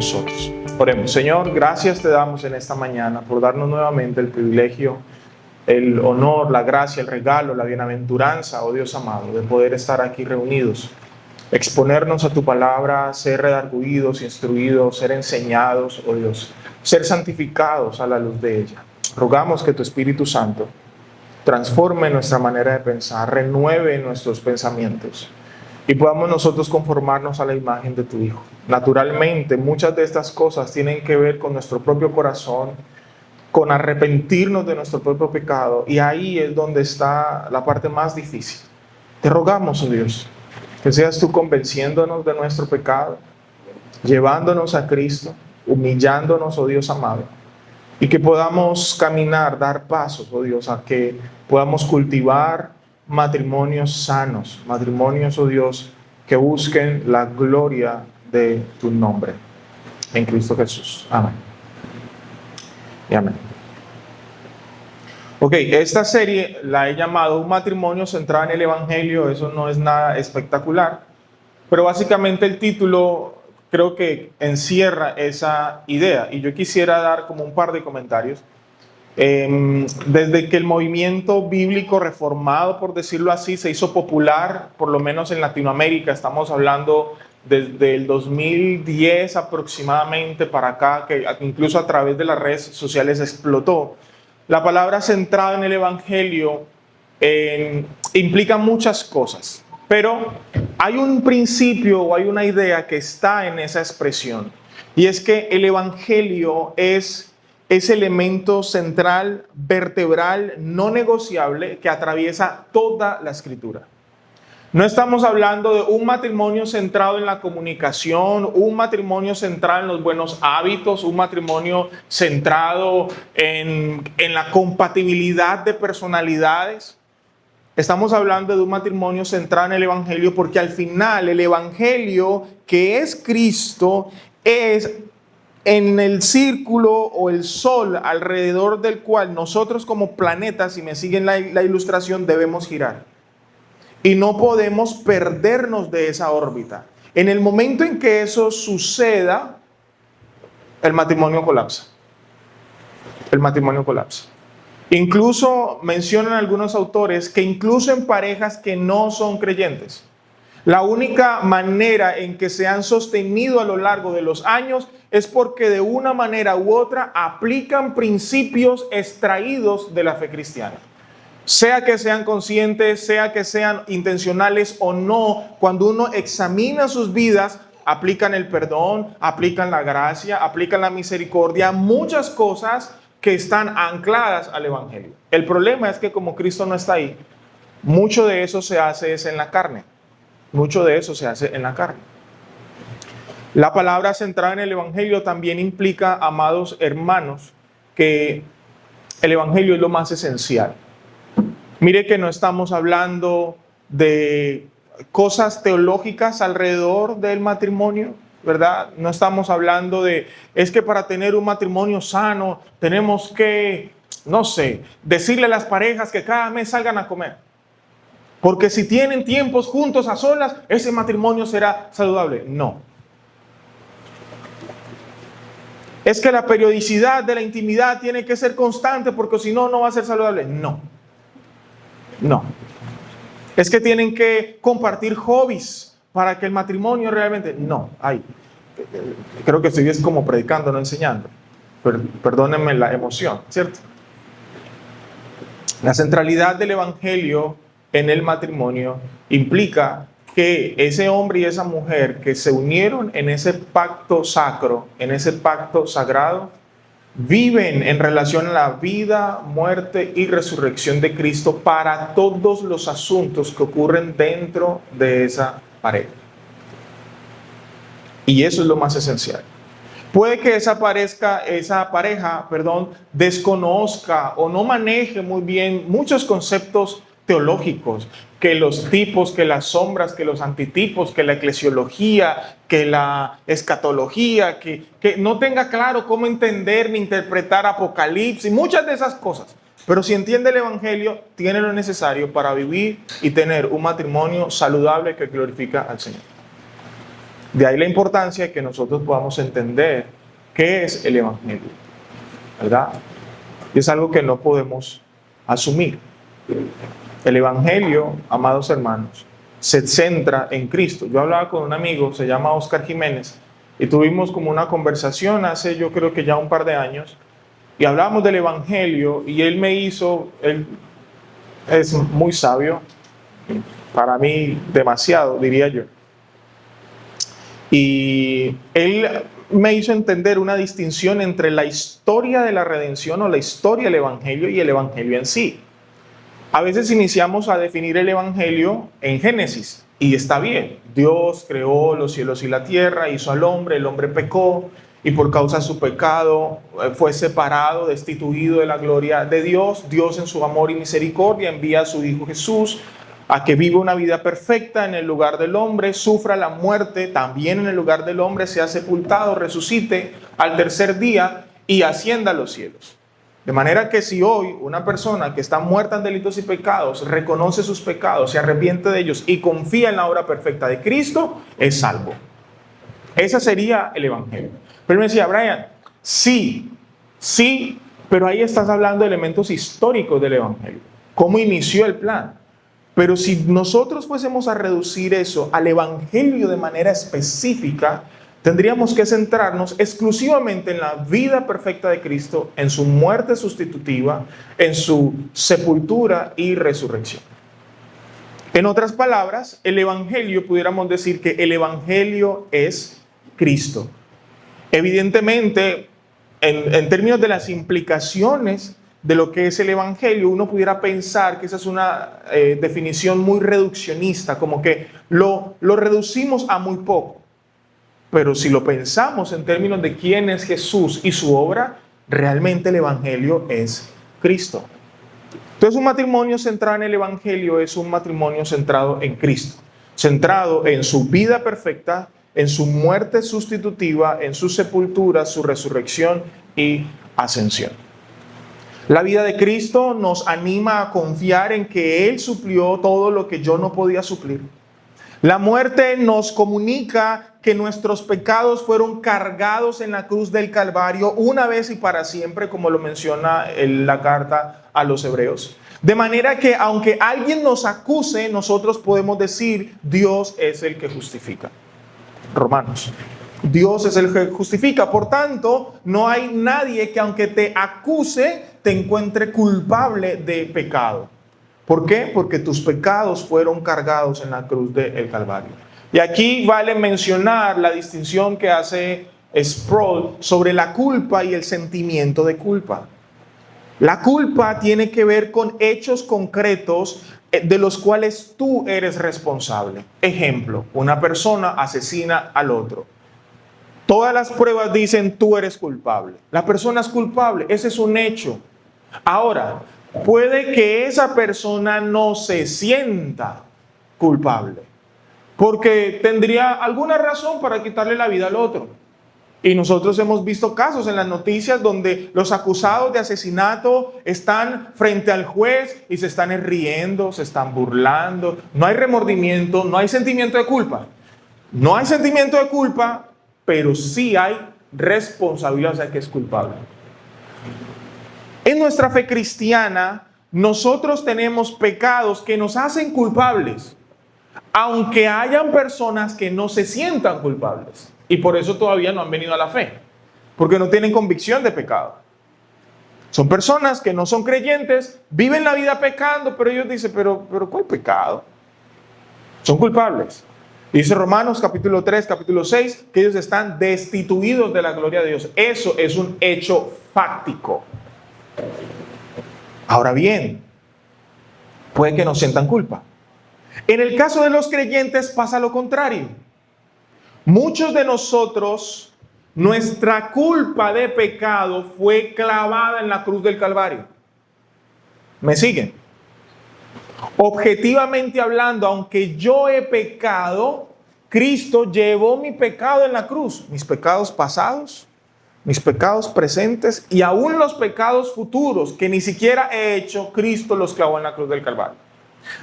nosotros. Oremos. Señor, gracias te damos en esta mañana por darnos nuevamente el privilegio, el honor, la gracia, el regalo, la bienaventuranza, oh Dios amado, de poder estar aquí reunidos, exponernos a tu palabra, ser redarguidos, instruidos, ser enseñados, oh Dios, ser santificados a la luz de ella. Rogamos que tu Espíritu Santo transforme nuestra manera de pensar, renueve nuestros pensamientos y podamos nosotros conformarnos a la imagen de tu Hijo. Naturalmente, muchas de estas cosas tienen que ver con nuestro propio corazón, con arrepentirnos de nuestro propio pecado, y ahí es donde está la parte más difícil. Te rogamos, oh Dios, que seas tú convenciéndonos de nuestro pecado, llevándonos a Cristo, humillándonos, oh Dios amado, y que podamos caminar, dar pasos, oh Dios, a que podamos cultivar matrimonios sanos, matrimonios, oh Dios, que busquen la gloria de tu nombre. En Cristo Jesús. Amén. Y amén. Ok, esta serie la he llamado Un matrimonio centrado en el Evangelio. Eso no es nada espectacular, pero básicamente el título creo que encierra esa idea. Y yo quisiera dar como un par de comentarios. Desde que el movimiento bíblico reformado, por decirlo así, se hizo popular, por lo menos en Latinoamérica, estamos hablando desde el 2010 aproximadamente para acá, que incluso a través de las redes sociales explotó. La palabra centrada en el Evangelio implica muchas cosas, pero hay un principio o hay una idea que está en esa expresión, y es que el Evangelio es ese elemento central, vertebral, no negociable que atraviesa toda la Escritura. No estamos hablando de un matrimonio centrado en la comunicación, un matrimonio centrado en los buenos hábitos, un matrimonio centrado en la compatibilidad de personalidades. Estamos hablando de un matrimonio centrado en el Evangelio, porque al final el Evangelio, que es Cristo, es en el círculo o el sol alrededor del cual nosotros como planetas, si me siguen la ilustración, debemos girar. Y no podemos perdernos de esa órbita. En el momento en que eso suceda, el matrimonio colapsa. El matrimonio colapsa. Incluso mencionan algunos autores que incluso en parejas que no son creyentes, la única manera en que se han sostenido a lo largo de los años es porque de una manera u otra aplican principios extraídos de la fe cristiana. Sea que sean conscientes, sea que sean intencionales o no, cuando uno examina sus vidas, aplican el perdón, aplican la gracia, aplican la misericordia, muchas cosas que están ancladas al Evangelio. El problema es que como Cristo no está ahí, mucho de eso se hace en la carne. Mucho de eso se hace en la carne. La palabra centrada en el Evangelio también implica, amados hermanos, que el Evangelio es lo más esencial. Mire que no estamos hablando de cosas teológicas alrededor del matrimonio, ¿verdad? No estamos hablando de, es que para tener un matrimonio sano tenemos que, no sé, decirle a las parejas que cada mes salgan a comer. Porque si tienen tiempos juntos a solas, ese matrimonio será saludable. No. Es que la periodicidad de la intimidad tiene que ser constante porque si no, no va a ser saludable. No. No. Es que tienen que compartir hobbies para que el matrimonio realmente... No. Creo que estoy como predicando, no enseñando. Perdónenme la emoción, ¿cierto? La centralidad del Evangelio en el matrimonio implica que ese hombre y esa mujer que se unieron en ese pacto sacro, en ese pacto sagrado, viven en relación a la vida, muerte y resurrección de Cristo para todos los asuntos que ocurren dentro de esa pareja. Y eso es lo más esencial. Puede que esa pareja, desconozca o no maneje muy bien muchos conceptos teológicos, que los tipos, que las sombras, que los antitipos, que la eclesiología, que la escatología, que no tenga claro cómo entender ni interpretar Apocalipsis, muchas de esas cosas. Pero si entiende el Evangelio, tiene lo necesario para vivir y tener un matrimonio saludable que glorifica al Señor. De ahí la importancia de que nosotros podamos entender qué es el Evangelio, ¿verdad? Y es algo que no podemos asumir. El Evangelio, amados hermanos, se centra en Cristo. Yo hablaba con un amigo, se llama Oscar Jiménez, y tuvimos como una conversación hace, yo creo que ya un par de años, y hablábamos del Evangelio, y él es muy sabio, para mí demasiado, diría yo. Y él me hizo entender una distinción entre la historia de la redención o la historia del Evangelio y el Evangelio en sí. A veces iniciamos a definir el Evangelio en Génesis, y está bien. Dios creó los cielos y la tierra, hizo al hombre, el hombre pecó, y por causa de su pecado fue separado, destituido de la gloria de Dios. Dios, en su amor y misericordia, envía a su Hijo Jesús a que viva una vida perfecta en el lugar del hombre, sufra la muerte también en el lugar del hombre, sea sepultado, resucite al tercer día y ascienda a los cielos. De manera que si hoy una persona que está muerta en delitos y pecados reconoce sus pecados, se arrepiente de ellos y confía en la obra perfecta de Cristo, es salvo. Ese sería el Evangelio. Pero me decía, Brian, sí, pero ahí estás hablando de elementos históricos del Evangelio. ¿Cómo inició el plan? Pero si nosotros fuésemos a reducir eso al Evangelio de manera específica, tendríamos que centrarnos exclusivamente en la vida perfecta de Cristo, en su muerte sustitutiva, en su sepultura y resurrección. En otras palabras, el Evangelio, pudiéramos decir que el Evangelio es Cristo. Evidentemente, en términos de las implicaciones de lo que es el Evangelio, uno pudiera pensar que esa es una definición muy reduccionista, como que lo reducimos a muy poco. Pero si lo pensamos en términos de quién es Jesús y su obra, realmente el Evangelio es Cristo. Entonces, un matrimonio centrado en el Evangelio es un matrimonio centrado en Cristo, centrado en su vida perfecta, en su muerte sustitutiva, en su sepultura, su resurrección y ascensión. La vida de Cristo nos anima a confiar en que Él suplió todo lo que yo no podía suplir. La muerte nos comunica que nuestros pecados fueron cargados en la cruz del Calvario una vez y para siempre, como lo menciona la carta a los Hebreos. De manera que aunque alguien nos acuse, nosotros podemos decir, Dios es el que justifica. Romanos. Dios es el que justifica. Por tanto, no hay nadie que aunque te acuse, te encuentre culpable de pecado. ¿Por qué? Porque tus pecados fueron cargados en la cruz del Calvario. Y aquí vale mencionar la distinción que hace Sproul sobre la culpa y el sentimiento de culpa. La culpa tiene que ver con hechos concretos de los cuales tú eres responsable. Ejemplo, una persona asesina al otro. Todas las pruebas dicen tú eres culpable. La persona es culpable, ese es un hecho. Ahora, puede que esa persona no se sienta culpable, porque tendría alguna razón para quitarle la vida al otro. Y nosotros hemos visto casos en las noticias donde los acusados de asesinato están frente al juez y se están riendo, se están burlando. No hay remordimiento, no hay sentimiento de culpa. No hay sentimiento de culpa, pero sí hay responsabilidad, o sea que es culpable. En nuestra fe cristiana, nosotros tenemos pecados que nos hacen culpables, aunque hayan personas que no se sientan culpables. Y por eso todavía no han venido a la fe, porque no tienen convicción de pecado. Son personas que no son creyentes, viven la vida pecando, pero ellos dicen, pero ¿cuál pecado? Son culpables. Dice Romanos capítulo 3, capítulo 6, que ellos están destituidos de la gloria de Dios. Eso es un hecho fáctico. Ahora bien, puede que no sientan culpa. En el caso de los creyentes pasa lo contrario. Muchos de nosotros, nuestra culpa de pecado fue clavada en la cruz del Calvario. ¿Me siguen? Objetivamente hablando, aunque yo he pecado, Cristo llevó mi pecado en la cruz. Mis pecados pasados, mis pecados presentes y aún los pecados futuros que ni siquiera he hecho, Cristo los clavó en la cruz del Calvario.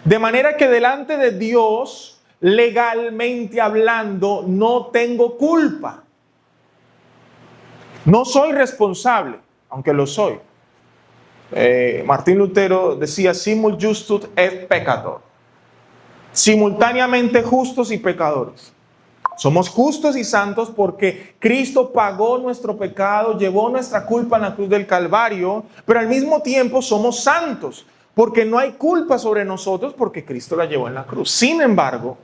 De manera que delante de Dios, legalmente hablando, no tengo culpa. No soy responsable, aunque lo soy. Martín Lutero decía, simul justus et peccator. Simultáneamente justos y pecadores. Somos justos y santos porque Cristo pagó nuestro pecado, llevó nuestra culpa en la cruz del Calvario, pero al mismo tiempo somos santos porque no hay culpa sobre nosotros porque Cristo la llevó en la cruz. Sin embargo,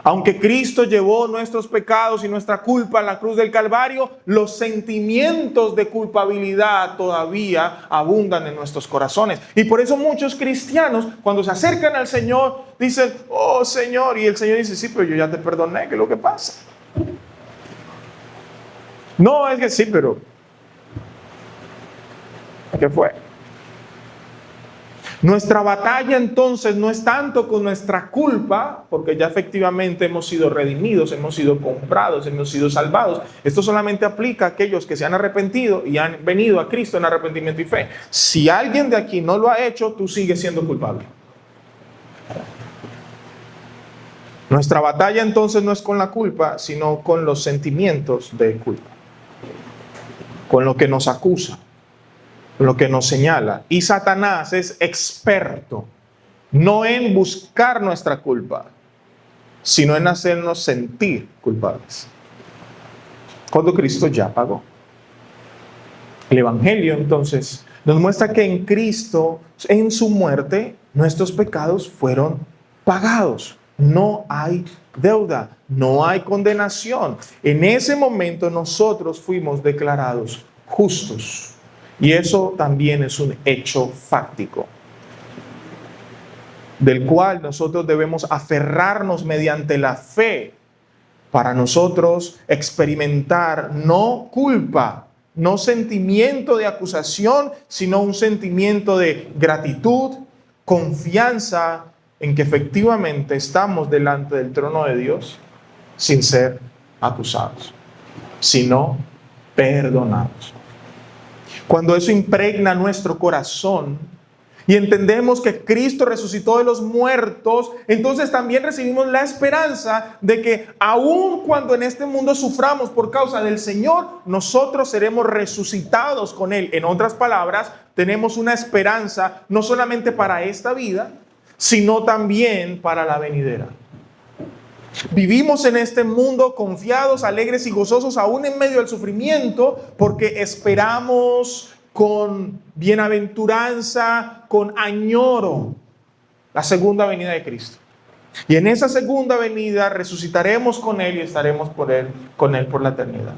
aunque Cristo llevó nuestros pecados y nuestra culpa en la cruz del Calvario, los sentimientos de culpabilidad todavía abundan en nuestros corazones. Y por eso muchos cristianos, cuando se acercan al Señor, dicen, oh Señor, y el Señor dice, sí, pero yo ya te perdoné, ¿qué es lo que pasa? No, es que sí, pero ¿qué fue? Nuestra batalla entonces no es tanto con nuestra culpa, porque ya efectivamente hemos sido redimidos, hemos sido comprados, hemos sido salvados. Esto solamente aplica a aquellos que se han arrepentido y han venido a Cristo en arrepentimiento y fe. Si alguien de aquí no lo ha hecho, tú sigues siendo culpable. Nuestra batalla entonces no es con la culpa, sino con los sentimientos de culpa, con lo que nos acusa, lo que nos señala. Y Satanás es experto no en buscar nuestra culpa, sino en hacernos sentir culpables, cuando Cristo ya pagó. El Evangelio entonces nos muestra que en Cristo, en su muerte, nuestros pecados fueron pagados. No hay deuda, no hay condenación. En ese momento nosotros fuimos declarados justos. Y eso también es un hecho fáctico, del cual nosotros debemos aferrarnos mediante la fe para nosotros experimentar no culpa, no sentimiento de acusación, sino un sentimiento de gratitud, confianza en que efectivamente estamos delante del trono de Dios sin ser acusados, sino perdonados. Cuando eso impregna nuestro corazón y entendemos que Cristo resucitó de los muertos, entonces también recibimos la esperanza de que aun cuando en este mundo suframos por causa del Señor, nosotros seremos resucitados con Él. En otras palabras, tenemos una esperanza no solamente para esta vida, sino también para la venidera. Vivimos en este mundo confiados, alegres y gozosos aún en medio del sufrimiento, porque esperamos con bienaventuranza, con añoro, la segunda venida de Cristo. Y en esa segunda venida resucitaremos con Él y estaremos con Él por la eternidad.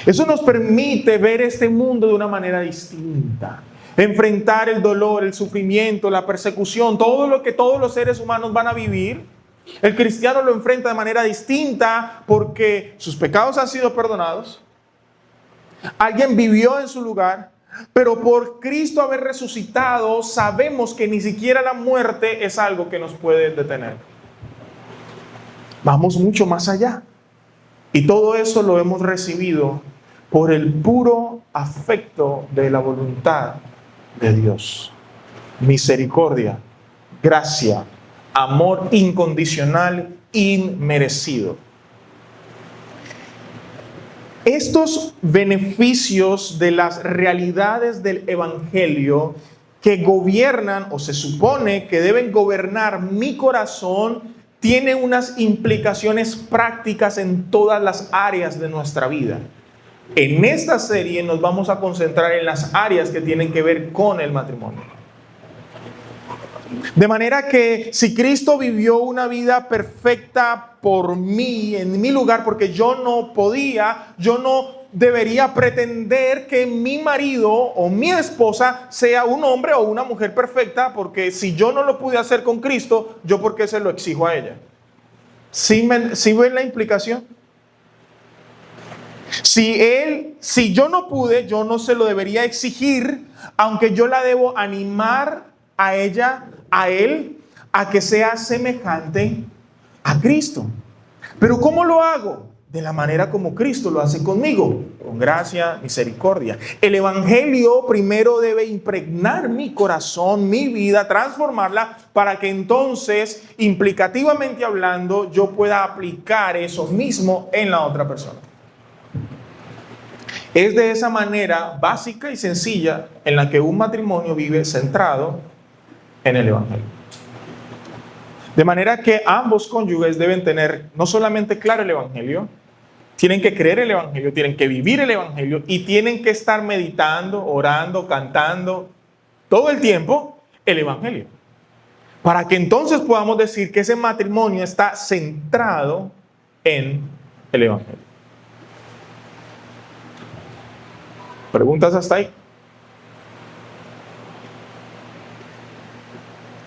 Eso nos permite ver este mundo de una manera distinta. Enfrentar el dolor, el sufrimiento, la persecución, todo lo que todos los seres humanos van a vivir. El cristiano lo enfrenta de manera distinta porque sus pecados han sido perdonados. Alguien vivió en su lugar, pero por Cristo haber resucitado, sabemos que ni siquiera la muerte es algo que nos puede detener. Vamos mucho más allá. Y todo eso lo hemos recibido por el puro afecto de la voluntad de Dios. Misericordia, gracia, amor incondicional, inmerecido. Estos beneficios de las realidades del Evangelio que gobiernan o se supone que deben gobernar mi corazón tienen unas implicaciones prácticas en todas las áreas de nuestra vida. En esta serie nos vamos a concentrar en las áreas que tienen que ver con el matrimonio. De manera que si Cristo vivió una vida perfecta por mí, en mi lugar, porque yo no podía, yo no debería pretender que mi marido o mi esposa sea un hombre o una mujer perfecta, porque si yo no lo pude hacer con Cristo, ¿yo por qué se lo exijo a ella? ¿Sí ven la implicación? Si yo no pude, yo no se lo debería exigir, aunque yo la debo animar a ella, a él, a que sea semejante a Cristo. Pero ¿cómo lo hago? de la manera como Cristo lo hace conmigo, con gracia, misericordia. El Evangelio primero debe impregnar mi corazón, mi vida, transformarla, para que entonces, implicativamente hablando, yo pueda aplicar eso mismo en la otra persona. Es de esa manera básica y sencilla en la que un matrimonio vive centrado en el Evangelio. De manera que ambos cónyuges deben tener no solamente claro el Evangelio, tienen que creer el Evangelio, tienen que vivir el Evangelio y tienen que estar meditando, orando, cantando todo el tiempo el Evangelio. Para que entonces podamos decir que ese matrimonio está centrado en el Evangelio. ¿Preguntas hasta ahí?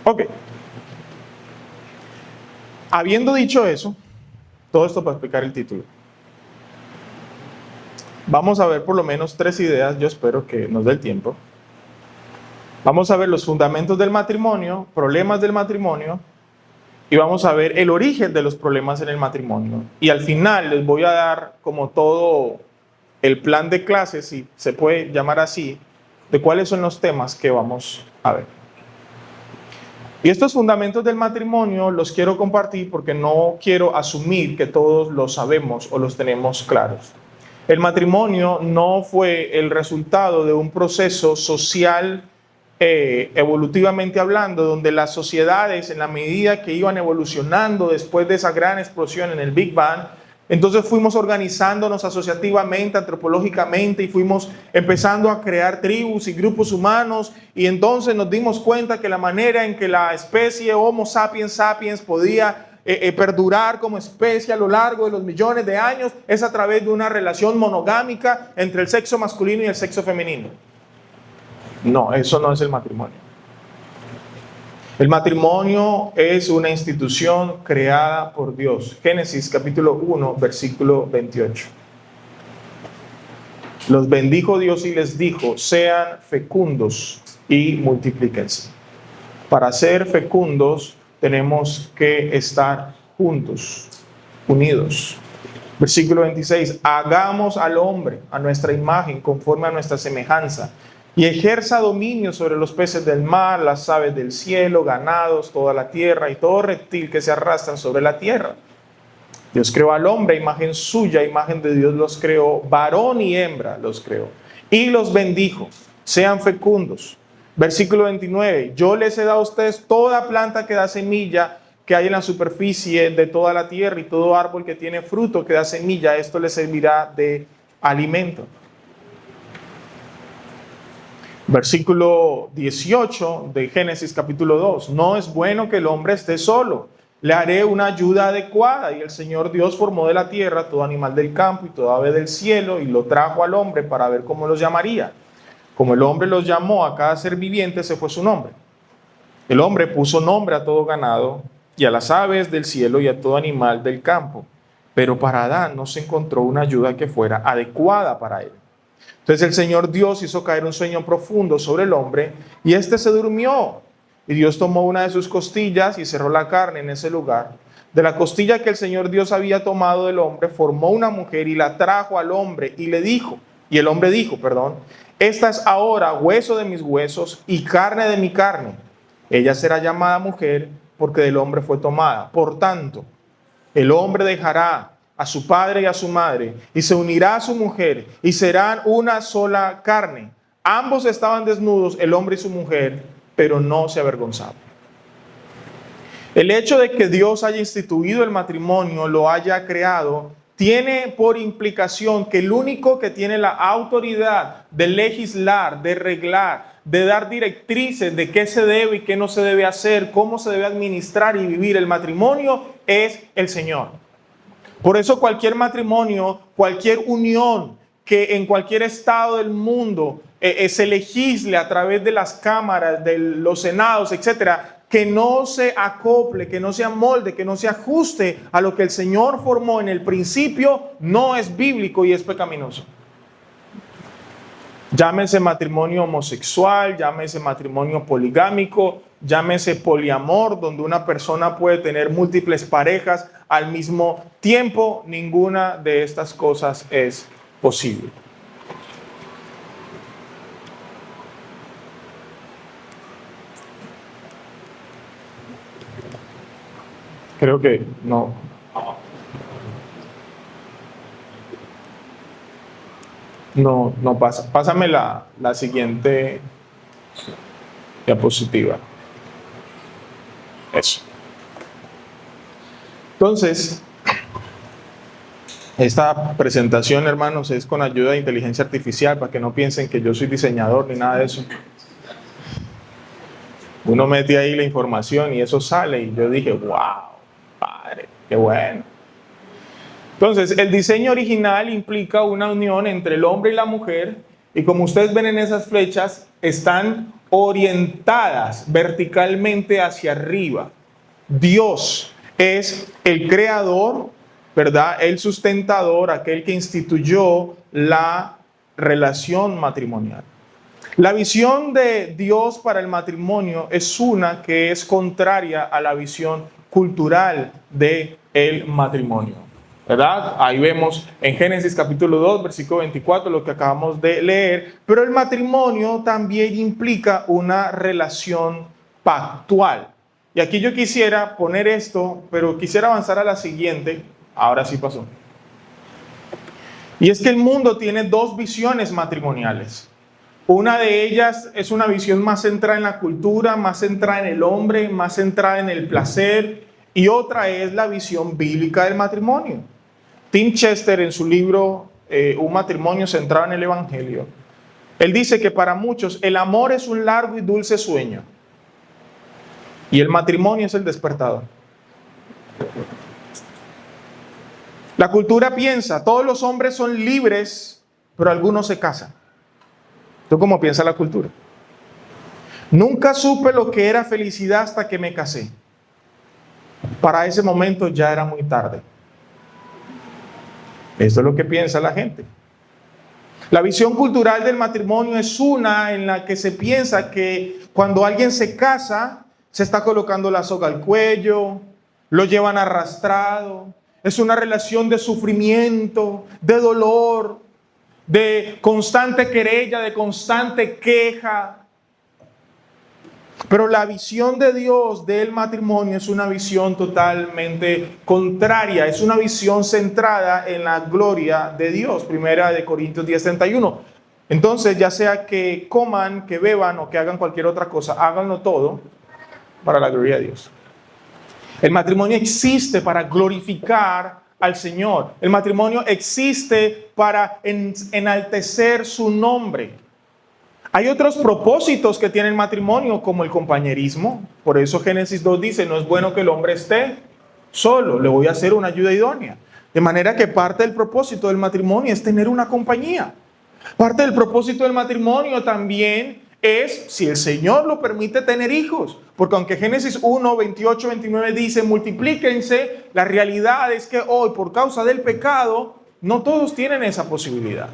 Ok. Habiendo dicho eso, todo esto para explicar el título. Vamos a ver por lo menos 3 ideas, yo espero que nos dé el tiempo. Vamos a ver los fundamentos del matrimonio, problemas del matrimonio, y vamos a ver el origen de los problemas en el matrimonio. Y al final les voy a dar como todo el plan de clases, si se puede llamar así, de cuáles son los temas que vamos a ver. Y estos fundamentos del matrimonio los quiero compartir porque no quiero asumir que todos los sabemos o los tenemos claros. El matrimonio no fue el resultado de un proceso social, evolutivamente hablando, donde las sociedades, en la medida que iban evolucionando después de esa gran explosión en el Big Bang, entonces fuimos organizándonos asociativamente, antropológicamente, y fuimos empezando a crear tribus y grupos humanos, y entonces nos dimos cuenta que la manera en que la especie Homo sapiens sapiens podía perdurar como especie a lo largo de los millones de años es a través de una relación monogámica entre el sexo masculino y el sexo femenino. No, eso no es el matrimonio. El matrimonio es una institución creada por Dios. Génesis capítulo 1, versículo 28. Los bendijo Dios y les dijo: sean fecundos y multiplíquense. Para ser fecundos tenemos que estar juntos, unidos. Versículo 26. Hagamos al hombre a nuestra imagen, conforme a nuestra semejanza, y ejerza dominio sobre los peces del mar, las aves del cielo, ganados, toda la tierra y todo reptil que se arrastran sobre la tierra. Dios creó al hombre, imagen suya, imagen de Dios los creó, varón y hembra los creó. Y los bendijo: sean fecundos. Versículo 29. Yo les he dado a ustedes toda planta que da semilla que hay en la superficie de toda la tierra, y todo árbol que tiene fruto que da semilla, esto les servirá de alimento. Versículo 18 de Génesis capítulo 2. No es bueno que el hombre esté solo. Le haré una ayuda adecuada. Y el Señor Dios formó de la tierra todo animal del campo y toda ave del cielo, y lo trajo al hombre para ver cómo los llamaría. Como el hombre los llamó a cada ser viviente, ese fue su nombre. El hombre puso nombre a todo ganado y a las aves del cielo y a todo animal del campo. Pero para Adán no se encontró una ayuda que fuera adecuada para él. Entonces el Señor Dios hizo caer un sueño profundo sobre el hombre, y éste se durmió. Y Dios tomó una de sus costillas y cerró la carne en ese lugar. De la costilla que el Señor Dios había tomado del hombre, formó una mujer y la trajo al hombre, y el hombre dijo, esta es ahora hueso de mis huesos y carne de mi carne. Ella será llamada mujer porque del hombre fue tomada. Por tanto, el hombre dejará a su padre y a su madre y se unirá a su mujer, y serán una sola carne. Ambos estaban desnudos, el hombre y su mujer, pero no se avergonzaban. El hecho de que Dios haya instituido el matrimonio, lo haya creado, tiene por implicación que el único que tiene la autoridad de legislar, de reglar, de dar directrices de qué se debe y qué no se debe hacer, cómo se debe administrar y vivir el matrimonio, es el Señor. Por eso cualquier matrimonio, cualquier unión que en cualquier estado del mundo se legisle a través de las cámaras, de los senados, etcétera, que no se acople, que no se amolde, que no se ajuste a lo que el Señor formó en el principio, no es bíblico y es pecaminoso. Llámese matrimonio homosexual, llámese matrimonio poligámico, llámese poliamor, donde una persona puede tener múltiples parejas al mismo tiempo. Ninguna de estas cosas es posible. Creo que no. No pasa. Pásame la siguiente diapositiva. Eso. Entonces, esta presentación, hermanos, es con ayuda de inteligencia artificial, para que no piensen que yo soy diseñador ni nada de eso. Uno mete ahí la información y eso sale, y yo dije, wow, padre, qué bueno. Entonces, el diseño original implica una unión entre el hombre y la mujer, y como ustedes ven en esas flechas, están orientadas verticalmente hacia arriba. Dios es el creador, ¿verdad? El sustentador, aquel que instituyó la relación matrimonial. La visión de Dios para el matrimonio es una que es contraria a la visión cultural del matrimonio, ¿verdad? Ahí vemos en Génesis capítulo 2, versículo 24, lo que acabamos de leer. Pero el matrimonio también implica una relación pactual. Y aquí yo quisiera poner esto, pero quisiera avanzar a la siguiente. Ahora sí pasó. Y es que el mundo tiene dos visiones matrimoniales. Una de ellas es una visión más centrada en la cultura, más centrada en el hombre, más centrada en el placer. Y otra es la visión bíblica del matrimonio. Tim Chester, en su libro Un matrimonio centrado en el Evangelio, él dice que para muchos el amor es un largo y dulce sueño y el matrimonio es el despertador. La cultura piensa, todos los hombres son libres, pero algunos se casan. ¿Tú cómo piensa la cultura? Nunca supe lo que era felicidad hasta que me casé. Para ese momento ya era muy tarde. Esto es lo que piensa la gente. La visión cultural del matrimonio es una en la que se piensa que cuando alguien se casa, se está colocando la soga al cuello, lo llevan arrastrado. Es una relación de sufrimiento, de dolor, de constante querella, de constante queja. Pero la visión de Dios del matrimonio es una visión totalmente contraria, es una visión centrada en la gloria de Dios. Primera de Corintios 10:31. Entonces, ya sea que coman, que beban o que hagan cualquier otra cosa, háganlo todo para la gloria de Dios. El matrimonio existe para glorificar al Señor. El matrimonio existe para enaltecer su nombre. Hay otros propósitos que tiene el matrimonio, como el compañerismo. Por eso Génesis 2 dice, no es bueno que el hombre esté solo, le voy a hacer una ayuda idónea. De manera que parte del propósito del matrimonio es tener una compañía. Parte del propósito del matrimonio también es, si el Señor lo permite, tener hijos. Porque aunque Génesis 1, 28, 29 dice, multiplíquense, la realidad es que hoy, por causa del pecado, no todos tienen esa posibilidad.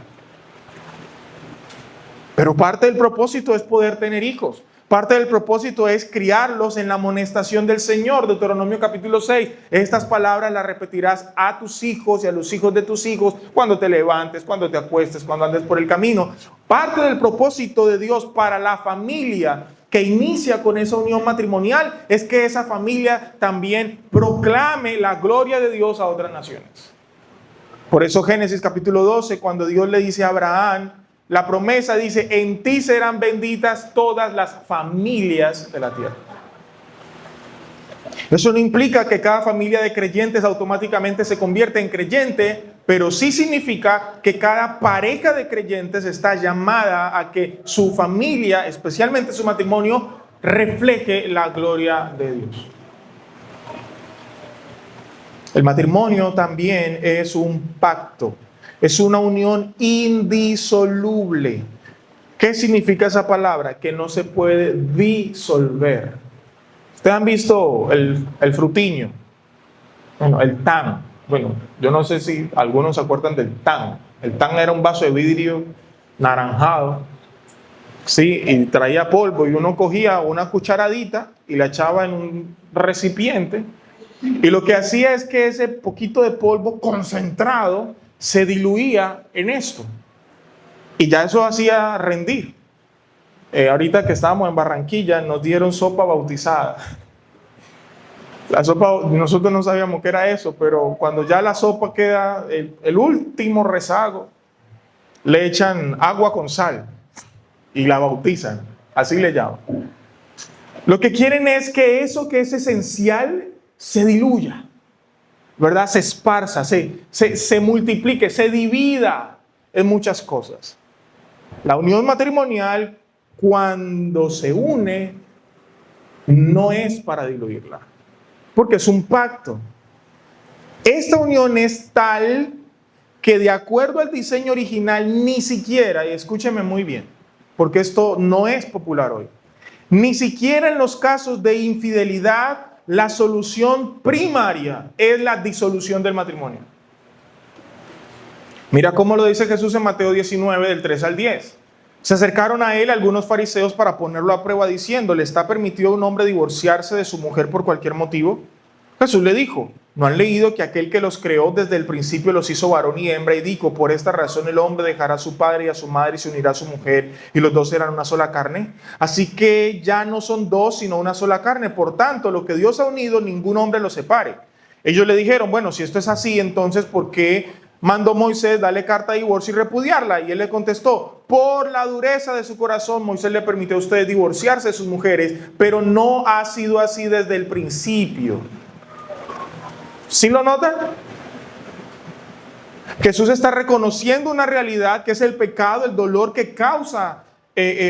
Pero parte del propósito es poder tener hijos. Parte del propósito es criarlos en la amonestación del Señor. Deuteronomio capítulo 6. Estas palabras las repetirás a tus hijos y a los hijos de tus hijos cuando te levantes, cuando te acuestes, cuando andes por el camino. Parte del propósito de Dios para la familia que inicia con esa unión matrimonial es que esa familia también proclame la gloria de Dios a otras naciones. Por eso Génesis capítulo 12, cuando Dios le dice a Abraham, la promesa dice, en ti serán benditas todas las familias de la tierra. Eso no implica que cada familia de creyentes automáticamente se convierta en creyente, pero sí significa que cada pareja de creyentes está llamada a que su familia, especialmente su matrimonio, refleje la gloria de Dios. El matrimonio también es un pacto. Es una unión indisoluble. ¿Qué significa esa palabra? Que no se puede disolver. ¿Ustedes han visto el frutiño? Bueno, el tan. Bueno, yo no sé si algunos se acuerdan del tan. El tan era un vaso de vidrio naranjado, ¿sí? Y traía polvo y uno cogía una cucharadita y la echaba en un recipiente y lo que hacía es que ese poquito de polvo concentrado se diluía en esto y ya eso hacía rendir. Ahorita que estábamos en Barranquilla nos dieron sopa bautizada. La sopa, nosotros no sabíamos qué era eso, pero cuando ya la sopa queda, el último rezago, le echan agua con sal y la bautizan, así le llaman. Lo que quieren es que eso que es esencial se diluya, ¿verdad? Se esparza, se multiplique, se divida en muchas cosas. La unión matrimonial, cuando se une, no es para diluirla, porque es un pacto. Esta unión es tal que de acuerdo al diseño original, ni siquiera, y escúcheme muy bien, porque esto no es popular hoy, ni siquiera en los casos de infidelidad, la solución primaria es la disolución del matrimonio. Mira cómo lo dice Jesús en Mateo 19, del 3 al 10. Se acercaron a él algunos fariseos para ponerlo a prueba diciendo, ¿le está permitido a un hombre divorciarse de su mujer por cualquier motivo? Jesús le dijo, ¿no han leído que aquel que los creó desde el principio los hizo varón y hembra? Y dijo, por esta razón el hombre dejará a su padre y a su madre y se unirá a su mujer y los dos serán una sola carne. Así que ya no son dos sino una sola carne. Por tanto, lo que Dios ha unido, ningún hombre lo separe. Ellos le dijeron, bueno, si esto es así, entonces ¿por qué mandó Moisés darle carta de divorcio y repudiarla? Y él le contestó, por la dureza de su corazón Moisés le permitió a ustedes divorciarse de sus mujeres, pero no ha sido así desde el principio. ¿Sí lo notan? Jesús está reconociendo una realidad que es el pecado, el dolor que causa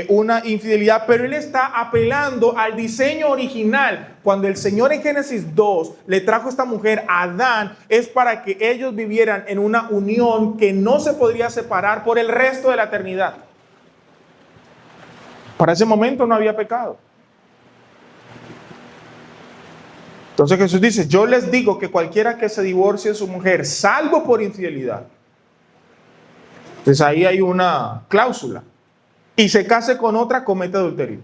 una infidelidad, pero él está apelando al diseño original. Cuando el Señor en Génesis 2 le trajo a esta mujer a Adán, es para que ellos vivieran en una unión que no se podría separar por el resto de la eternidad. Para ese momento no había pecado. Entonces Jesús dice, yo les digo que cualquiera que se divorcie de su mujer, salvo por infidelidad, entonces ahí hay una cláusula, y se case con otra, comete adulterio.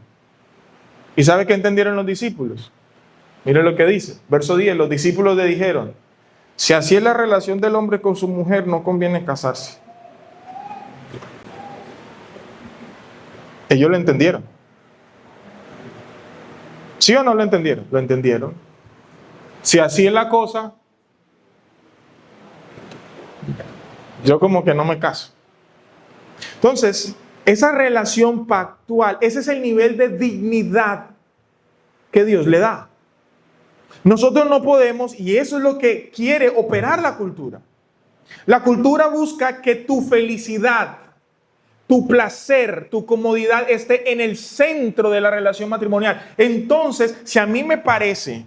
¿Y sabe qué entendieron los discípulos? Miren lo que dice, verso 10, los discípulos le dijeron, si así es la relación del hombre con su mujer, no conviene casarse. Ellos lo entendieron. ¿Sí o no lo entendieron? Lo entendieron. Si así es la cosa, yo como que no me caso. Entonces, esa relación pactual, ese es el nivel de dignidad que Dios le da. Nosotros no podemos, y eso es lo que quiere operar la cultura. La cultura busca que tu felicidad, tu placer, tu comodidad esté en el centro de la relación matrimonial. Entonces, si a mí me parece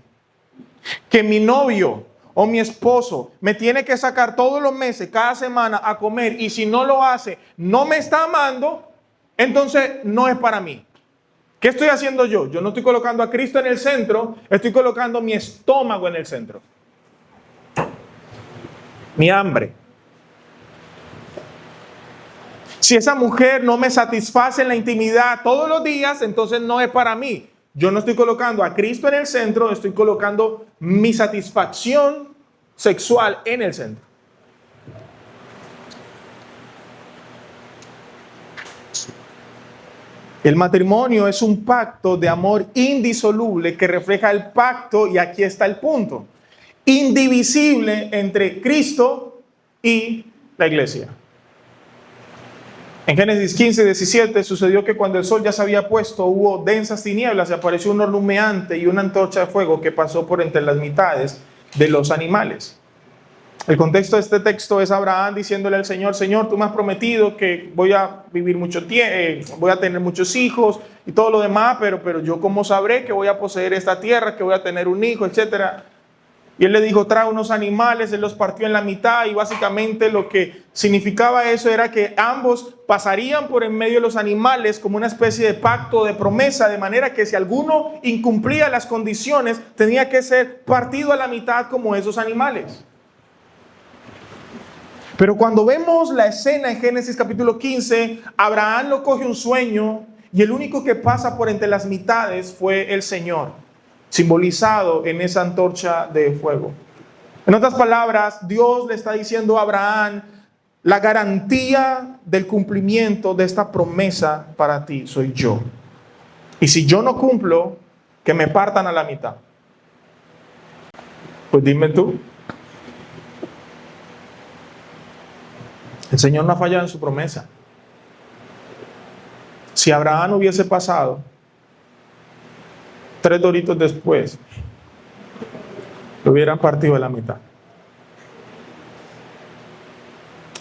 que mi novio o mi esposo me tiene que sacar todos los meses, cada semana a comer, y si no lo hace, no me está amando, entonces no es para mí. ¿Qué estoy haciendo yo? Yo no estoy colocando a Cristo en el centro, estoy colocando mi estómago en el centro. Mi hambre. Si esa mujer no me satisface en la intimidad todos los días, entonces no es para mí. Yo no estoy colocando a Cristo en el centro, estoy colocando mi satisfacción sexual en el centro. El matrimonio es un pacto de amor indisoluble que refleja el pacto, y aquí está el punto, indivisible entre Cristo y la iglesia. En Génesis 15, 17 sucedió que cuando el sol ya se había puesto, hubo densas tinieblas y apareció un horno humeante y una antorcha de fuego que pasó por entre las mitades de los animales. El contexto de este texto es Abraham diciéndole al Señor, Señor, tú me has prometido que voy a vivir mucho tiempo, voy a tener muchos hijos y todo lo demás, pero yo cómo sabré que voy a poseer esta tierra, que voy a tener un hijo, etcétera. Y él le dijo, trae unos animales, él los partió en la mitad, y básicamente lo que significaba eso era que ambos pasarían por en medio de los animales como una especie de pacto, de promesa, de manera que si alguno incumplía las condiciones, tenía que ser partido a la mitad como esos animales. Pero cuando vemos la escena en Génesis capítulo 15, Abraham lo coge un sueño y el único que pasa por entre las mitades fue el Señor, simbolizado en esa antorcha de fuego. En otras palabras, Dios le está diciendo a Abraham, la garantía del cumplimiento de esta promesa para ti soy yo. Y si yo no cumplo, que me partan a la mitad. Pues dime tú. El Señor no ha fallado en su promesa. Si Abraham hubiese pasado 3 doritos después, lo hubieran partido a la mitad.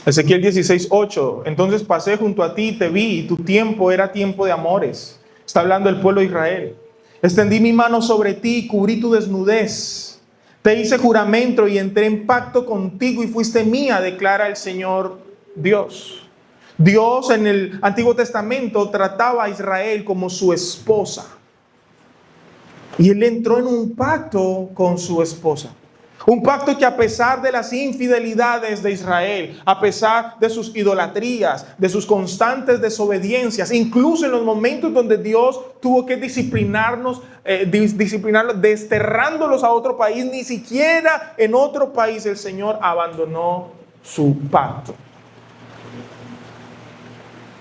Ezequiel 16:8. Entonces pasé junto a ti y te vi, y tu tiempo era tiempo de amores. Está hablando el pueblo de Israel. Extendí mi mano sobre ti y cubrí tu desnudez. Te hice juramento y entré en pacto contigo y fuiste mía, declara el Señor Dios. Dios en el Antiguo Testamento trataba a Israel como su esposa. Y él entró en un pacto con su esposa. Un pacto que a pesar de las infidelidades de Israel, a pesar de sus idolatrías, de sus constantes desobediencias, incluso en los momentos donde Dios tuvo que disciplinarlos, desterrándolos a otro país, ni siquiera en otro país el Señor abandonó su pacto.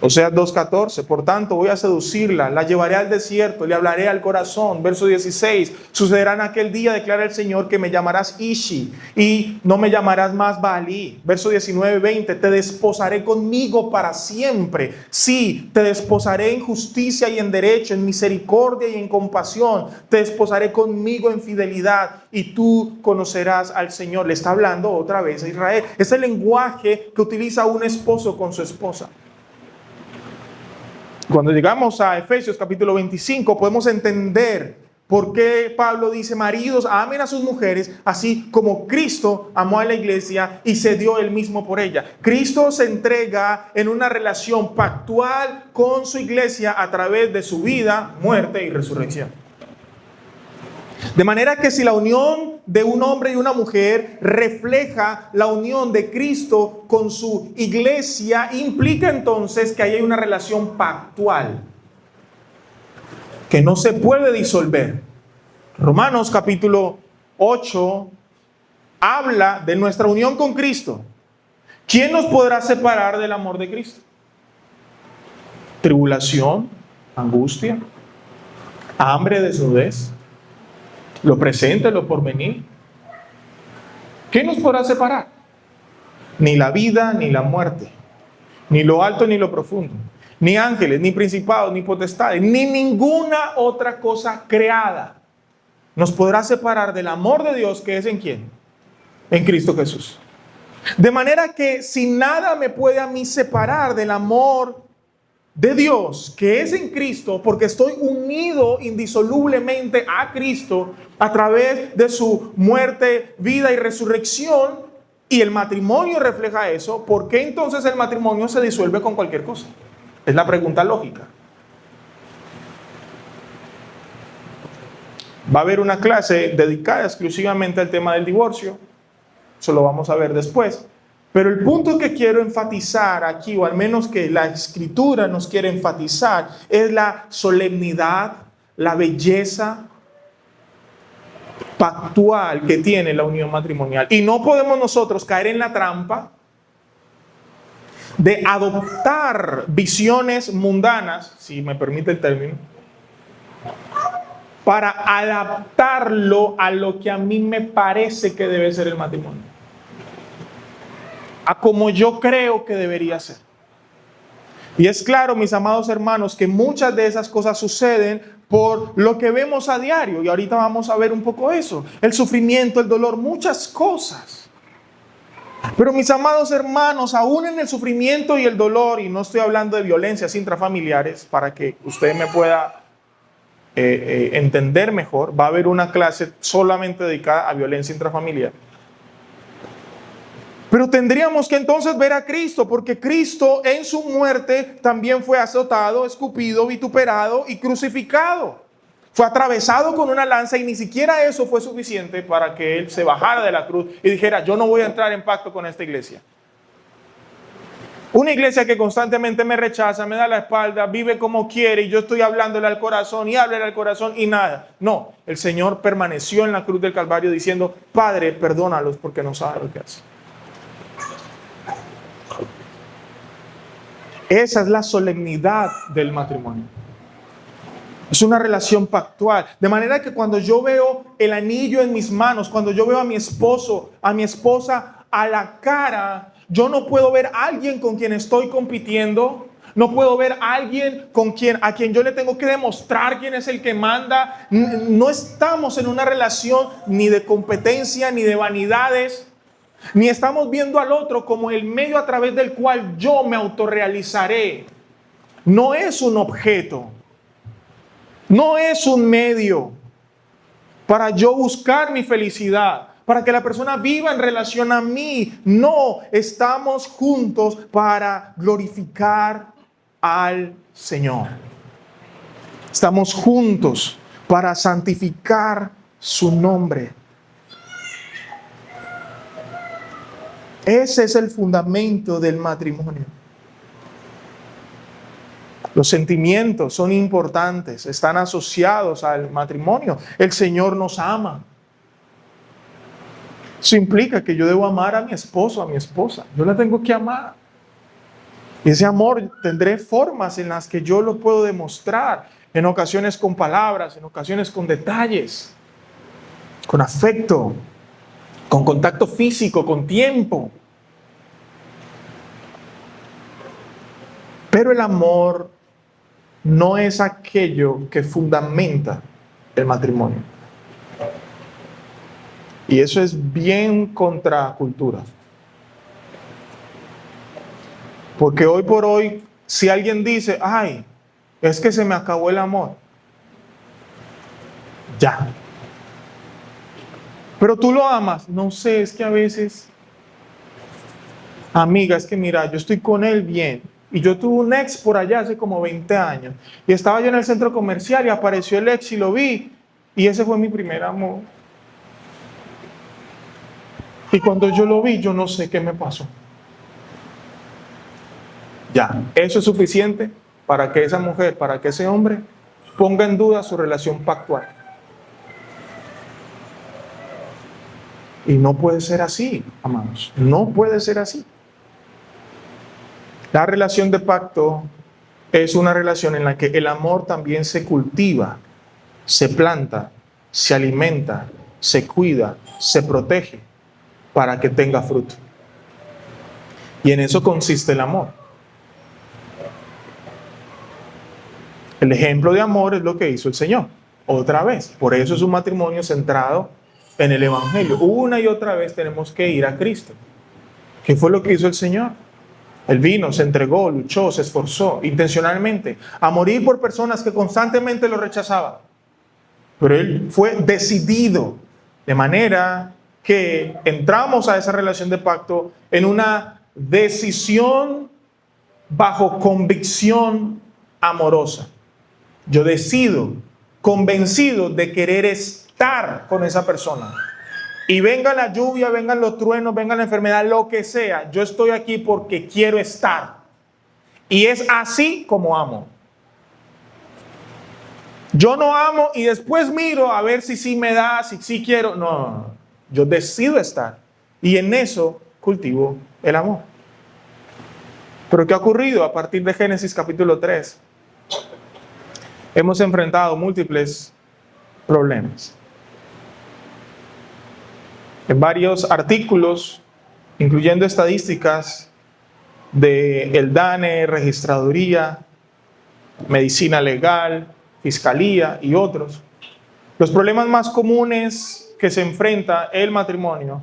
Oseas 2:14, por tanto voy a seducirla, la llevaré al desierto, le hablaré al corazón. Verso 16, sucederá en aquel día, declara el Señor, que me llamarás Ishi y no me llamarás más Baalí. Verso 19-20, te desposaré conmigo para siempre. Sí, te desposaré en justicia y en derecho, en misericordia y en compasión. Te desposaré conmigo en fidelidad y tú conocerás al Señor. Le está hablando otra vez a Israel. Es el lenguaje que utiliza un esposo con su esposa. Cuando llegamos a Efesios capítulo 25, podemos entender por qué Pablo dice, maridos, amen a sus mujeres, así como Cristo amó a la iglesia y se dio él mismo por ella. Cristo se entrega en una relación pactual con su iglesia a través de su vida, muerte y resurrección. De manera que si la unión de un hombre y una mujer refleja la unión de Cristo con su iglesia, implica entonces que hay una relación pactual que no se puede disolver. Romanos capítulo 8 habla de nuestra unión con Cristo. ¿Quién nos podrá separar del amor de Cristo? Tribulación, angustia, hambre, desnudez, lo presente, lo porvenir. ¿Qué nos podrá separar? Ni la vida, ni la muerte, ni lo alto, ni lo profundo, ni ángeles, ni principados, ni potestades, ni ninguna otra cosa creada nos podrá separar del amor de Dios que es ¿en quién? En Cristo Jesús. De manera que si nada me puede a mí separar del amor de Dios que es en Cristo, porque estoy unido indisolublemente a Cristo a través de su muerte, vida y resurrección, y el matrimonio refleja eso, ¿por qué entonces el matrimonio se disuelve con cualquier cosa? Es la pregunta lógica. Va a haber una clase dedicada exclusivamente al tema del divorcio, eso lo vamos a ver después. Pero el punto que quiero enfatizar aquí, o al menos que la Escritura nos quiere enfatizar, es la solemnidad, la belleza pactual que tiene la unión matrimonial. Y no podemos nosotros caer en la trampa de adoptar visiones mundanas, si me permite el término, para adaptarlo a lo que a mí me parece que debe ser el matrimonio, a como yo creo que debería ser. Y es claro, mis amados hermanos, que muchas de esas cosas suceden por lo que vemos a diario. Y ahorita vamos a ver un poco eso. El sufrimiento, el dolor, muchas cosas. Pero mis amados hermanos, aún en el sufrimiento y el dolor, y no estoy hablando de violencias intrafamiliares, para que usted me pueda entender mejor, va a haber una clase solamente dedicada a violencia intrafamiliar. Pero tendríamos que entonces ver a Cristo, porque Cristo en su muerte también fue azotado, escupido, vituperado y crucificado. Fue atravesado con una lanza y ni siquiera eso fue suficiente para que Él se bajara de la cruz y dijera, yo no voy a entrar en pacto con esta iglesia. Una iglesia que constantemente me rechaza, me da la espalda, vive como quiere y yo estoy hablándole al corazón y háblele al corazón y nada. No, el Señor permaneció en la cruz del Calvario diciendo, Padre, perdónalos porque no saben lo que hacen. Esa es la solemnidad del matrimonio. Es una relación pactual. De manera que cuando yo veo el anillo en mis manos, cuando yo veo a mi esposo, a mi esposa a la cara, yo no puedo ver a alguien con quien estoy compitiendo. No puedo ver a alguien a quien yo le tengo que demostrar quién es el que manda. No estamos en una relación ni de competencia ni de vanidades. Ni estamos viendo al otro como el medio a través del cual yo me autorrealizaré. No es un objeto. No es un medio para yo buscar mi felicidad, para que la persona viva en relación a mí. No, estamos juntos para glorificar al Señor. Estamos juntos para santificar su nombre. Ese es el fundamento del matrimonio. Los sentimientos son importantes, están asociados al matrimonio. El Señor nos ama. Eso implica que yo debo amar a mi esposo, a mi esposa. Yo la tengo que amar. Y ese amor tendré formas en las que yo lo puedo demostrar. En ocasiones con palabras, en ocasiones con detalles, con afecto, con contacto físico, con tiempo. Pero el amor no es aquello que fundamenta el matrimonio. Y eso es bien contra cultura. Porque hoy por hoy, si alguien dice, ay, es que se me acabó el amor. Ya. Pero tú lo amas. No sé, es que a veces, amiga, es que mira, yo estoy con él bien. Y yo tuve un ex por allá hace como 20 años. Y estaba yo en el centro comercial y apareció el ex y lo vi. Y ese fue mi primer amor. Y cuando yo lo vi, yo no sé qué me pasó. Ya, eso es suficiente para que esa mujer, para que ese hombre ponga en duda su relación pactual. Y no puede ser así, amados. No puede ser así. La relación de pacto es una relación en la que el amor también se cultiva, se planta, se alimenta, se cuida, se protege para que tenga fruto. Y en eso consiste el amor. El ejemplo de amor es lo que hizo el Señor. Otra vez. Por eso es un matrimonio centrado en el Evangelio. Una y otra vez tenemos que ir a Cristo. ¿Qué fue lo que hizo el Señor? Él vino, se entregó, luchó, se esforzó intencionalmente a morir por personas que constantemente lo rechazaban. Pero Él fue decidido, de manera que entramos a esa relación de pacto en una decisión bajo convicción amorosa. Yo decido, convencido de querer estar con esa persona. Y venga la lluvia, vengan los truenos, venga la enfermedad, lo que sea. Yo estoy aquí porque quiero estar. Y es así como amo. Yo no amo y después miro a ver si sí me da, si sí quiero. No. Yo decido estar. Y en eso cultivo el amor. Pero ¿qué ha ocurrido a partir de Génesis capítulo 3? Hemos enfrentado múltiples problemas. En varios artículos, incluyendo estadísticas de el DANE, registraduría, medicina legal, fiscalía y otros, los problemas más comunes que se enfrenta el matrimonio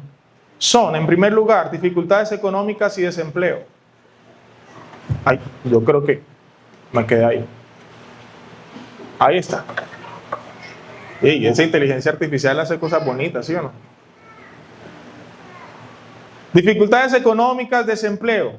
son, en primer lugar, dificultades económicas y desempleo. Ay, yo creo que me quedé ahí. Ahí está. Y esa inteligencia artificial hace cosas bonitas, ¿sí o no? Dificultades económicas, desempleo.